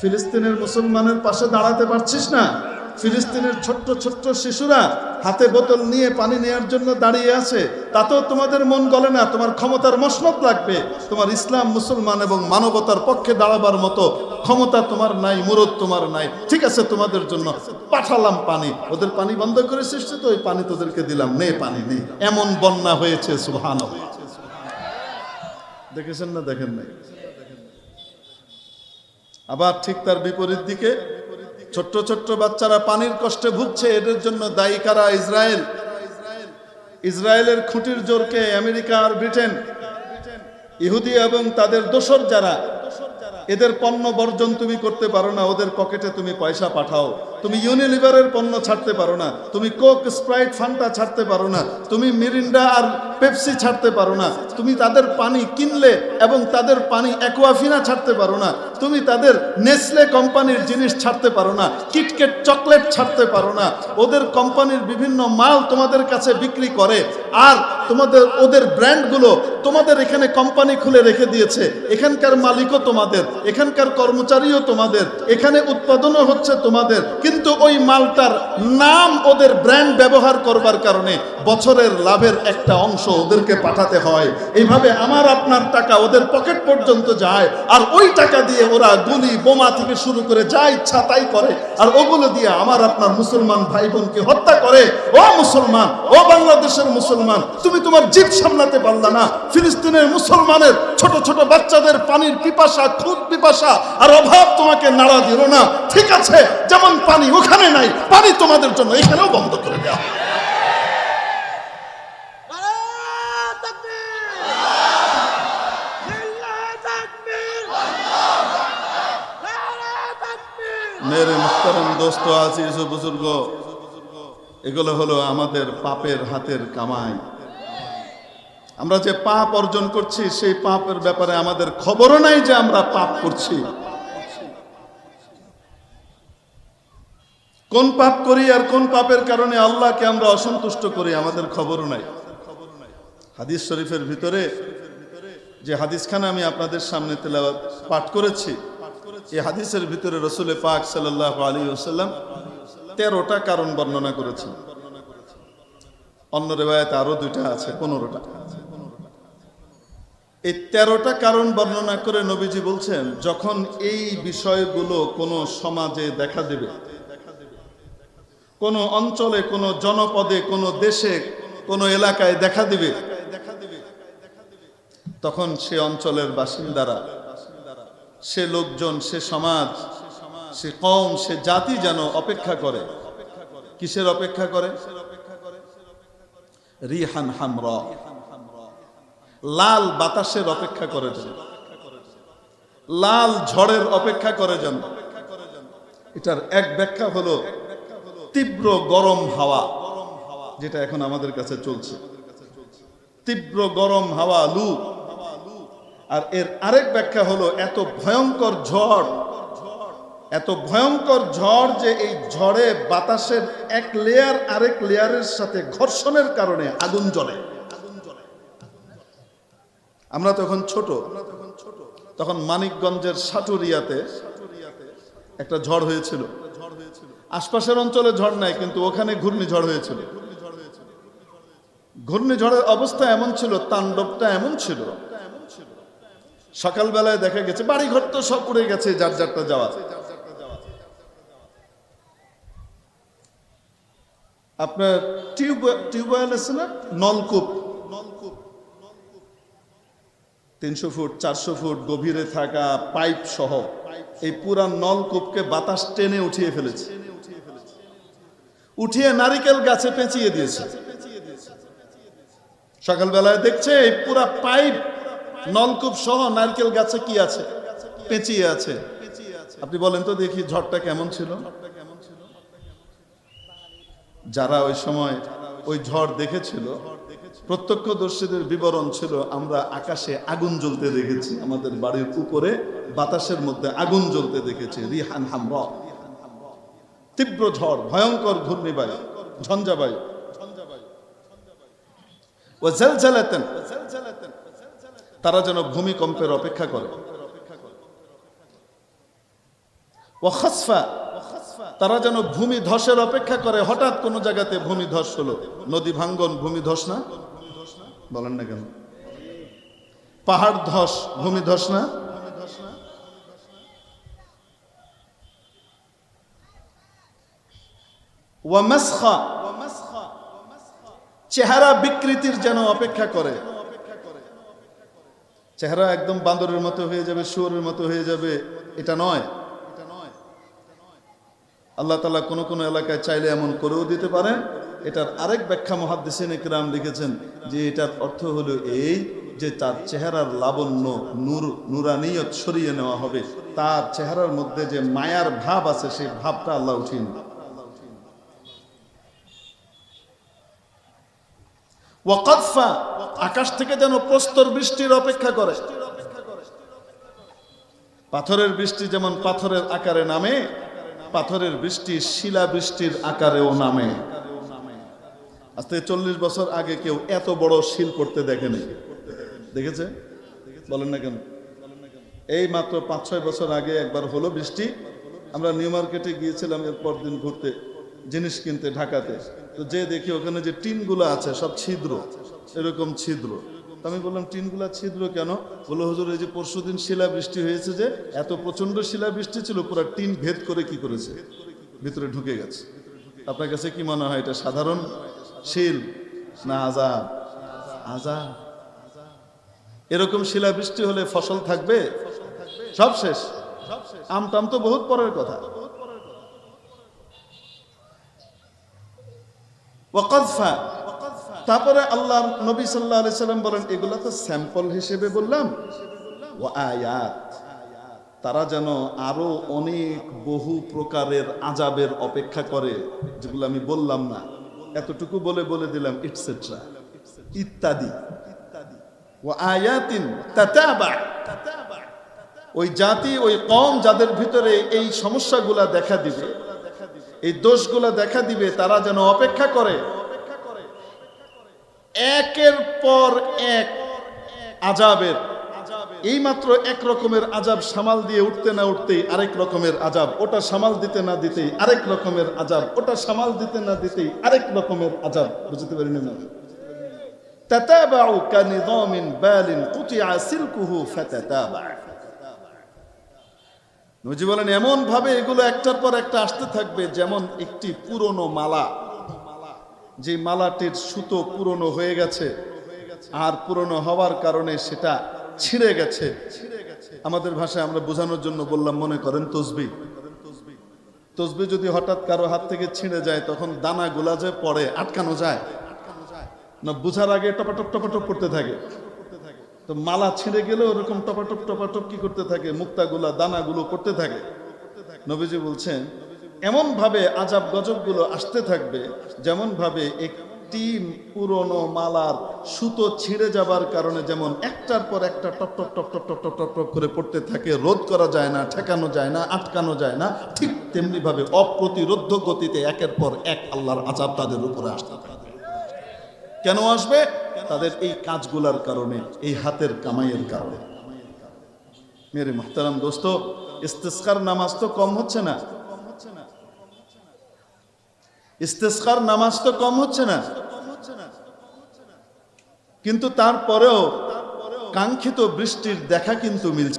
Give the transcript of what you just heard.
ফিলিস্তিনের মুসলমানের পাশে দাঁড়াতে পারছিস না? ফিলিস্তিনের ছোট্ট ছোট্ট শিশুরা হাতে বোতল নিয়ে পানি নেওয়ার জন্য দাঁড়িয়ে আছে, তাতেও তোমাদের মন গলে না? তোমার ক্ষমতার মসনদ লাগবে। তোমার ইসলাম, মুসলমান এবং মানবতার পক্ষে দাঁড়াবার মতো ক্ষমতা তোমার নাই, মুরদ তোমার নাই। ঠিক আছে, তোমাদের জন্য পাঠালাম পানি, ওদের পানি বন্ধ করে সৃষ্টি, তো ওই পানি তোদেরকে দিলাম, নে পানি নেই। এমন বন্যা হয়েছে, সুবহানাল্লাহ। দেখেছেন না? দেখেন নাই? আবার ঠিক তার বিপরীত দিকে ছোট্ট ছোট্ট বাচ্চারা পানির কষ্টে ভুগছে। এদের জন্য দায়ী কারা? ইসরায়েল। ইসরায়েলের খুঁটির জোরকে আমেরিকা আর ব্রিটেন, ইহুদি এবং তাদের দোসর যারা, এদের পণ্য বর্জন তুমি করতে পারো না। ওদের পকেটে তুমি পয়সা পাঠাও। তুমি ইউনিলিভারের পণ্য ছাড়তে পারো না, তুমি কোক, স্প্রাইট, ফান্টা ছাড়তে পারো না, তুমি মিরিন্ডা আর পেপসি ছাড়তে পারো না, তুমি তাদের পানি কিনলে এবং তাদের পানি অ্যাকোয়াফিনা ছাড়তে পারো না, তুমি তাদের নেসলে কোম্পানির জিনিস ছাড়তে পারো না, কিটকেট চকলেট ছাড়তে পারো না। ওদের কোম্পানির বিভিন্ন মাল তোমাদের কাছে বিক্রি করে, আর ওদের ব্র্যান্ডগুলো তোমাদের এখানে কোম্পানি খুলে রেখে দিয়েছে। এখানকার মালিকও তোমাদের, এখানকার কর্মচারীও তোমাদের, এখানে উৎপাদনও হচ্ছে তোমাদের, কিন্তু ওই মালটার নাম ওদের ব্র্যান্ড ব্যবহার করবার কারণে বছরের লাভের একটা অংশ ওদেরকে পাঠাতে হয়। এইভাবে আমার আপনার টাকা ওদের পকেট পর্যন্ত যায়, আর ওই টাকা দিয়ে ওরা গুলি বোমা থেকে শুরু করে যা ইচ্ছা তাই করে, আর ওগুলো দিয়ে আমার আপনার মুসলমান ভাই বোনকে হত্যা করে। ও মুসলমান, ও বাংলাদেশের মুসলমান, তুমি তোমার জিদ সামলাতে পারলা না। ফিলিস্তিনের মুসলমানের ছোট ছোট বাচ্চাদের পানির পিপাসা, খুদ পিপাসা আর অভাব তোমাকে নাড়া দিল না। ঠিক আছে, যেমন পানি ওখানে নাই, পানি তোমাদের জন্য এখানেও বন্ধ করে দেওয়া। মেরে মুহতারাম দোস্ত, আজিজ ও বুজুর্গ, এগুলো হলো আমাদের পাপের হাতের কামাই। আমরা যে পাপ অর্জন করছি, সেই পাপের ব্যাপারে আমাদের খবরও নাই যে আমরা পাপ করছি। কোন পাপ করি আর কোন পাপের কারণে আল্লাহকে আমরা অসন্তুষ্ট করি, আমাদের খবরও নাই। হাদিস শরীফের ভিতরে যে হাদিসখানা আমি আপনাদের সামনে তেলাওয়াত পাঠ করেছি, এই হাদিসের ভিতরে রাসূল পাক সাল্লাল্লাহু আলাইহি ওয়াসাল্লাম 13টা কারণ বর্ণনা করেছেন। অন্য রিওয়ায়াতে আরো 2টা আছে, 15টা। এই 13টা কারণ বর্ণনা করে নবীজি বলছেন, যখন এই বিষয়গুলো কোনো সমাজে দেখা দেবে, কোনো অঞ্চলে, কোনো জনপদে, কোনো দেশে, কোনো এলাকায় দেখা দিবে, তখন সে অঞ্চলের বাসিন্দারা, সে লোকজন, সে সমাজ, সে কওম, সে জাতি যেন অপেক্ষা করে। কিসের অপেক্ষা করে? রিহান হামরা, লাল বাতাসের অপেক্ষা করে যেন, লাল ঝড়ের অপেক্ষা করে যেন। এটার এক ব্যাখ্যা হলো তীব্র গরম হাওয়া, যেটা এখন আমাদের কাছে চলছে, তীব্র গরম হাওয়া, লু। আর এর আরেক ব্যাখ্যা হলো এত ভয়ঙ্কর ঝড়, এত ভয়ঙ্কর ঝড় যে এই ঝড়ে বাতাসের এক লেয়ার আরেক লেয়ারের সাথে ঘর্ষণের কারণে আগুন জ্বলে। আমরা তখন ছোট, তখন মানিকগঞ্জের সাটুরিয়াতে একটা ঝড় হয়েছিল। আশপাশের অঞ্চলে ঝড় নাই, কিন্তু ওখানে ঘূর্ণিঝড় হয়েছিল। ঘূর্ণিঝড়ের অবস্থা এমন ছিল, তাণ্ডবটা এমন ছিল, সকালবেলায় দেখা গেছে বাড়িঘর তো সব উড়ে গেছে, যার যারটা যাওয়া। আপনার টিউবওয়েল আছে না, নলকূপ, 300 ফুট 400 ফুট গভীরে থাকা পাইপ সহ এই পুরা নলকূপকে বাতাস টেনে উঠিয়ে ফেলেছে, উঠিয়ে নারিকেল গাছে পেঁচিয়ে দিয়েছে। সকালবেলায় দেখছে এই পুরা পাইপ নলকূপ সহ নারকেল গাছে কি আছে? পেঁচিয়ে আছে। আপনি বলেন তো দেখি, ঝড়টা কেমন ছিল? যারা ওই সময় ওই ঝড় দেখেছিল, প্রত্যক্ষদর্শীদের বিবরণ ছিল, আমরা আকাশে আগুন জ্বলতে দেখেছি, আমাদের বাড়ির উপরে বাতাসের মধ্যে আগুন জ্বলতে দেখেছি। রিহান হামরা, তীব্র ঝড়, ভয়ঙ্কর ঘূর্ণিবায়ু, ঝঞ্ঝাবায়ু। ও জালজালাতান, তারা যেন ভূমিকম্পের অপেক্ষা করে। ওয়া খাসফা, তারা যেন ভূমি ধসের অপেক্ষা করে। হঠাৎ কোনো জায়গাতে ভূমি ধস হলো, নদী ভাঙ্গন ভূমি ধস না? বলেন না কেন? পাহাড় ধস ভূমি ধস না? ওয়া মাসখা, চেহারা বিকৃতির যেন অপেক্ষা করে। চেহারা একদম বান্দরের মতো হয়ে যাবে, শুয়োরের মতো হয়ে যাবে, এটা নয়। আল্লাহ তাআলা কোন কোন এলাকায় চাইলে এমন করেও দিতে পারেন। এটার আরেক ব্যাখ্যা মুহাদ্দিসিন ইকরাম লিখেছেন যে এটার অর্থ হলো এই যে তার চেহারার লাবণ্য, নুরানিয়ত সরিয়ে নেওয়া হবে, তার চেহারার মধ্যে যে মায়ার ভাব আছে সেই ভাবটা আল্লাহ উঠিয়ে নেবে। ওয়াকাদফা, আকাশ থেকে যেন প্রস্তর বৃষ্টির অপেক্ষা করে। পাথরের বৃষ্টি যেমন পাথরের আকারে নামে, পাথরের বৃষ্টি শিলা বৃষ্টির আকারেও নামে। আজ থেকে 40 বছর আগে কেউ এত বড় শিল করতে দেখেনি, দেখেছে? বলেন না কেন? এই মাত্র 5-6 বছর আগে একবার হলো বৃষ্টি। আমরা নিউ মার্কেটে গিয়েছিলাম এরপর দিন ঘুরতে, জিনিস কিনতে ঢাকাতে। তো যে দেখি ওখানে যে টিনগুলো আছে সব ছিদ্র, এরকম ছিদ্র। আমি বললাম টিনগুলা ছিদ্র কেন? বললো হুজুর এই যে পরশুদিন শিলা বৃষ্টি হয়েছে, যে এত প্রচন্ড শিলা বৃষ্টি ছিল, পুরো টিন ভেদ করে কি করেছে, ভিতরে ঢুকে গেছে। আপনার কাছে কি মনে হয় এটা সাধারণ শিল না আযাব? আযাব। এরকম শিলা বৃষ্টি হলে ফসল থাকবে? সব শেষ। আমটাম তো বহুত পরের কথা। ওয়াকাযফা, তারপরে আল্লাহ নবী সাল্লাল্লাহু আলাইহি সাল্লাম বলেন এগুলা তো স্যাম্পল হিসেবে বললাম। ওয়া আয়াত, তারা যেন আরো অনেক বহু প্রকারের আযাবের অপেক্ষা করে, যেগুলো আমি বললাম না, এতটুকু বলে দিলাম, ইটসেট্রা, ইত্যাদি। ওয়া আয়াতিন তাতাবা, ওই জাতি ওই কওম যাদের ভিতরে এই সমস্যাগুলা দেখা দিবে, এই দোষগুলা দেখা দিবে, তারা যেন অপেক্ষা করে একের পর এক আযাবের। এই মাত্র এক রকমের আযাব সামাল দিয়ে উঠতে না উঠতেই আরেক রকমের আযাব, ওটা সামাল দিতে না দিতেই আরেক রকমের আযাব, ওটা সামাল দিতে না দিতেই আরেক রকমের আযাব। বুঝতে পারিনি না? তাতাবাউ কানিযামিন বালিন কুতিআ সিলকুহু ফাতাতাবা। নবী বলেন এমন ভাবে এগুলো একটার পর একটা আসতে থাকবে যেমন একটি পুরনো মালা, যে মালাটির সুতো পুরনো হয়ে গেছে, আর পুরনো হওয়ার কারণে সেটা ছিঁড়ে গেছে। আমাদের ভাষায় আমরা বোঝানোর জন্য বললাম, মনে করেন তসবিহ। তসবিহ যদি হঠাৎ কারো হাত থেকে ছিঁড়ে যায়, তখন দানাগুলা যে পড়ে আটকানো যায় না? বুঝার আগে টপাটপ টপাটপ করতে থাকে। তো মালা ছিঁড়ে গেলে ওরকম টপাটপ টপাটপ কি করতে থাকে? মুক্তাগুলা, দানাগুলো পড়তে থাকে। নবীজি বলছেন এমন ভাবে আযাব গজবগুলো আসতে থাকবে যেমন ভাবে একটি পুরনো মালার সুতো ছিঁড়ে যাবার কারণে যেমন একটার পর একটা top top top top top top top top করে পড়তে থাকে, রোধ করা যায় না, ঠেকানো যায় না, আটকানো যায় না, ঠিক তেমনি ভাবে অপ্রতিরোধ্য গতিতে একের পর এক আল্লাহর আযাব তাদের উপরে আসতে থাকবে। কেন আসবে? তাদের এই কাজগুলার কারণে, এই হাতের কামাইয়ের কারণে। মেরে মুহতারাম দোস্ত, ইস্তেসকার নামাজ তো কম হচ্ছে না, ইস্তেসকার নামাজ তো কম হচ্ছে না, কিন্তু তারপরেও কাঙ্ক্ষিত বৃষ্টির দেখা কিন্তু মিলছে।